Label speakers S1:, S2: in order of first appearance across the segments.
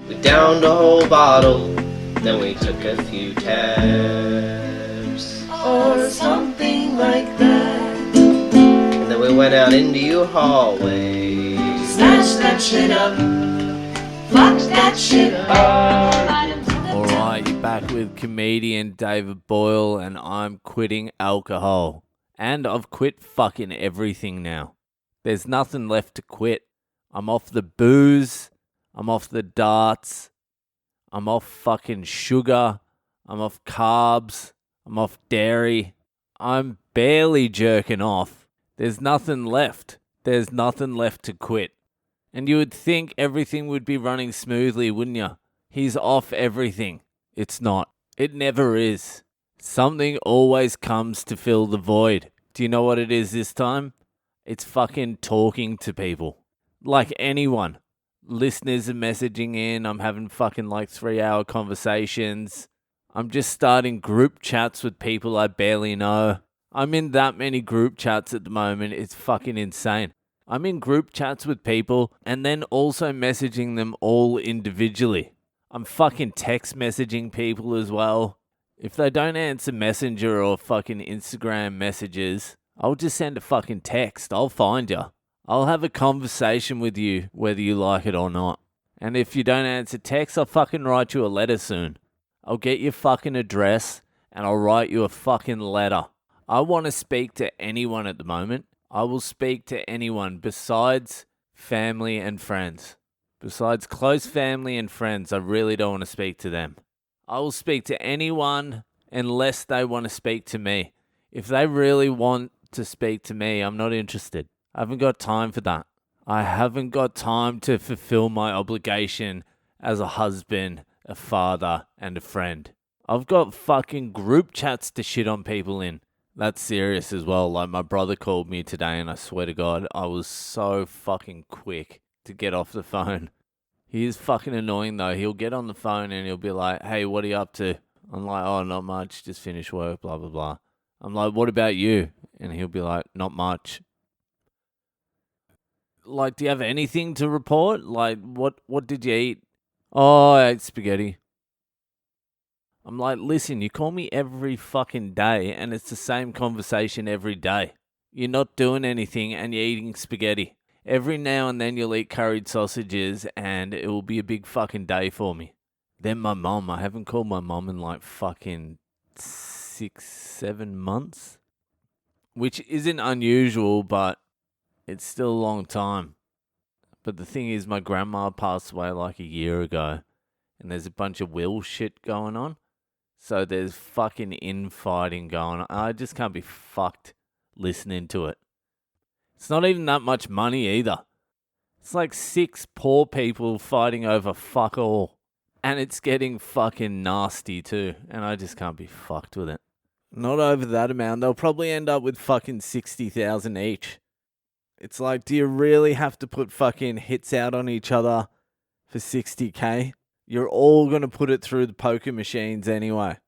S1: We downed a whole bottle, then we took a few tabs.
S2: Or something like that.
S1: And then we went out into your hallway.
S2: Smash that shit up. Fuck that shit up.
S3: Alright, you're back with comedian David Boyle, and I'm quitting alcohol. And I've quit fucking everything now. There's nothing left to quit. I'm off the booze. I'm off the darts. I'm off fucking sugar. I'm off carbs. I'm off dairy. I'm barely jerking off. There's nothing left. There's nothing left to quit. And you would think everything would be running smoothly, wouldn't you? He's off everything. It's not. It never is. Something always comes to fill the void. Do you know what it is this time? It's fucking talking to people. Like anyone. Listeners are messaging in. I'm having fucking like 3-hour conversations. I'm just starting group chats with people I barely know. I'm in that many group chats at the moment. It's fucking insane. I'm in group chats with people and then also messaging them all individually. I'm fucking text messaging people as well. If they don't answer Messenger or fucking Instagram messages, I'll just send a fucking text. I'll find you. I'll have a conversation with you whether you like it or not. And if you don't answer text, I'll fucking write you a letter soon. I'll get your fucking address and I'll write you a fucking letter. I want to speak to anyone at the moment. I will speak to anyone besides family and friends. Besides close family and friends, I really don't want to speak to them. I will speak to anyone unless they want to speak to me. If they really want to speak to me, I'm not interested. I haven't got time for that. I haven't got time to fulfill my obligation as a husband, a father, and a friend. I've got fucking group chats to shit on people in. That's serious as well. Like my brother called me today and I swear to God, I was so fucking quick to get off the phone. He is fucking annoying though. He'll get on the phone and he'll be like, hey, what are you up to? I'm like, oh, not much. Just finished work, blah, blah, blah. I'm like, what about you? And he'll be like, not much. Like, do you have anything to report? Like, what did you eat? Oh, I ate spaghetti. I'm like, listen, you call me every fucking day and it's the same conversation every day. You're not doing anything and you're eating spaghetti. Every now and then you'll eat curried sausages and it will be a big fucking day for me. Then my mom, I haven't called my mom in like fucking 6-7 months. Which isn't unusual, but it's still a long time. But the thing is, my grandma passed away like a year ago. And there's a bunch of will shit going on. So there's fucking infighting going on. I just can't be fucked listening to it. It's not even that much money either. It's like 6 poor people fighting over fuck all. And it's getting fucking nasty too. And I just can't be fucked with it. Not over that amount. They'll probably end up with fucking 60,000 each. It's like, do you really have to put fucking hits out on each other for 60k? You're all going to put it through the poker machines anyway.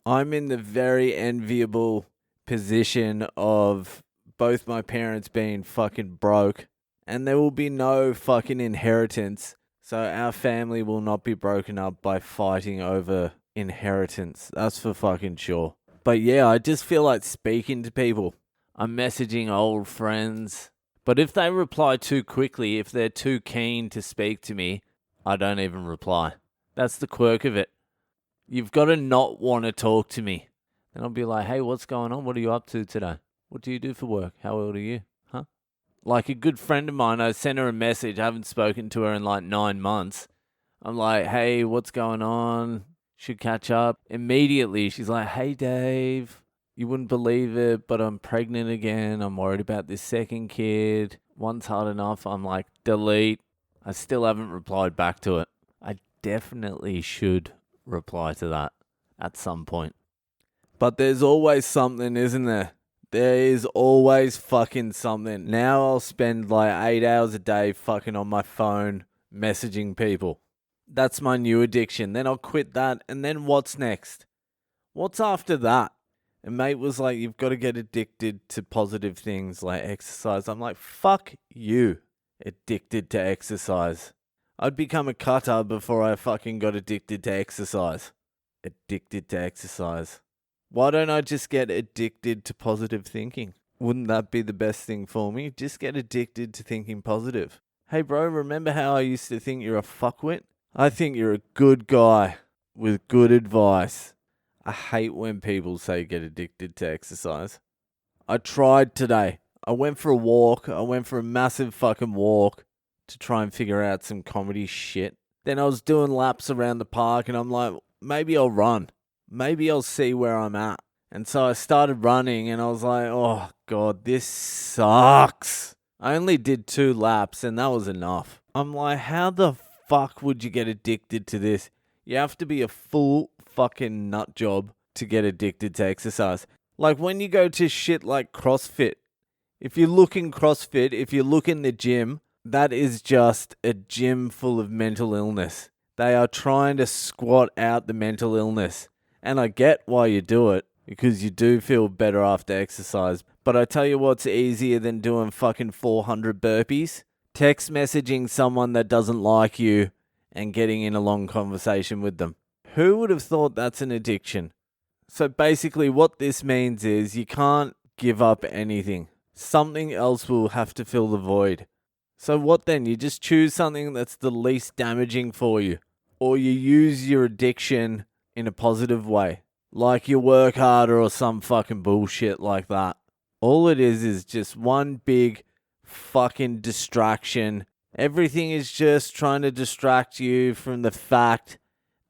S3: I'm in the very enviable position of both my parents being fucking broke, and there will be no fucking inheritance, so our family will not be broken up by fighting over inheritance. That's for fucking sure. But yeah, I just feel like speaking to people. I'm messaging old friends. But if they reply too quickly, if they're too keen to speak to me, I don't even reply. That's the quirk of it. You've got to not want to talk to me. And I'll be like, hey, what's going on? What are you up to today? What do you do for work? How old are you? Huh? Like a good friend of mine, I sent her a message. I haven't spoken to her in like 9 months. I'm like, hey, what's going on? Should catch up. Immediately, she's like, hey, Dave. You wouldn't believe it, but I'm pregnant again. I'm worried about this second kid. One's hard enough. I'm like, delete. I still haven't replied back to it. I definitely should reply to that at some point. But there's always something, isn't there? There is always fucking something. Now I'll spend like 8 hours a day fucking on my phone messaging people. That's my new addiction. Then I'll quit that. And then what's next? What's after that? And mate was like, you've got to get addicted to positive things like exercise. I'm like, fuck you, addicted to exercise. I'd become a cutter before I fucking got addicted to exercise. Addicted to exercise. Why don't I just get addicted to positive thinking? Wouldn't that be the best thing for me? Just get addicted to thinking positive. Hey bro, remember how I used to think you're a fuckwit? I think you're a good guy with good advice. I hate when people say get addicted to exercise. I tried today. I went for a walk. I went for a massive fucking walk to try and figure out some comedy shit. Then I was doing laps around the park and I'm like, maybe I'll run. Maybe I'll see where I'm at. And so I started running and I was like, oh God, this sucks. I only did 2 laps and that was enough. I'm like, how the fuck would you get addicted to this? You have to be a full fucking nut job to get addicted to exercise. Like when you go to shit like CrossFit, if you look in CrossFit, if you look in the gym, that is just a gym full of mental illness. They are trying to squat out the mental illness. And I get why you do it, because you do feel better after exercise. But I tell you what's easier than doing fucking 400 burpees? Text messaging someone that doesn't like you and getting in a long conversation with them. Who would have thought that's an addiction? So basically what this means is you can't give up anything. Something else will have to fill the void. So what then? You just choose something that's the least damaging for you. Or you use your addiction in a positive way. Like you work harder or some fucking bullshit like that. All it is just one big fucking distraction. Everything is just trying to distract you from the fact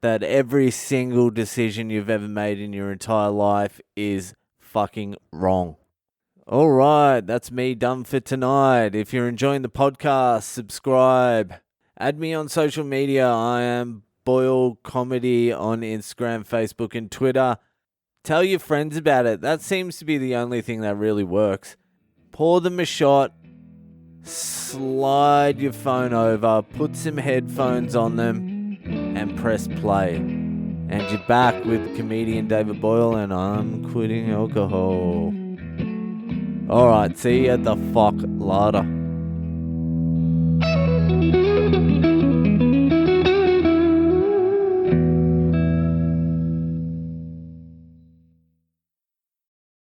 S3: that every single decision you've ever made in your entire life is fucking wrong. All right, that's me done for tonight. If you're enjoying the podcast, subscribe. Add me on social media. I am Boyle Comedy on Instagram, Facebook, and Twitter. Tell your friends about it. That seems to be the only thing that really works. Pour them a shot. Slide your phone over. Put some headphones on them. And press play. And you're back with comedian David Boyle, and I'm quitting alcohol. Alright, see ya the fuck later.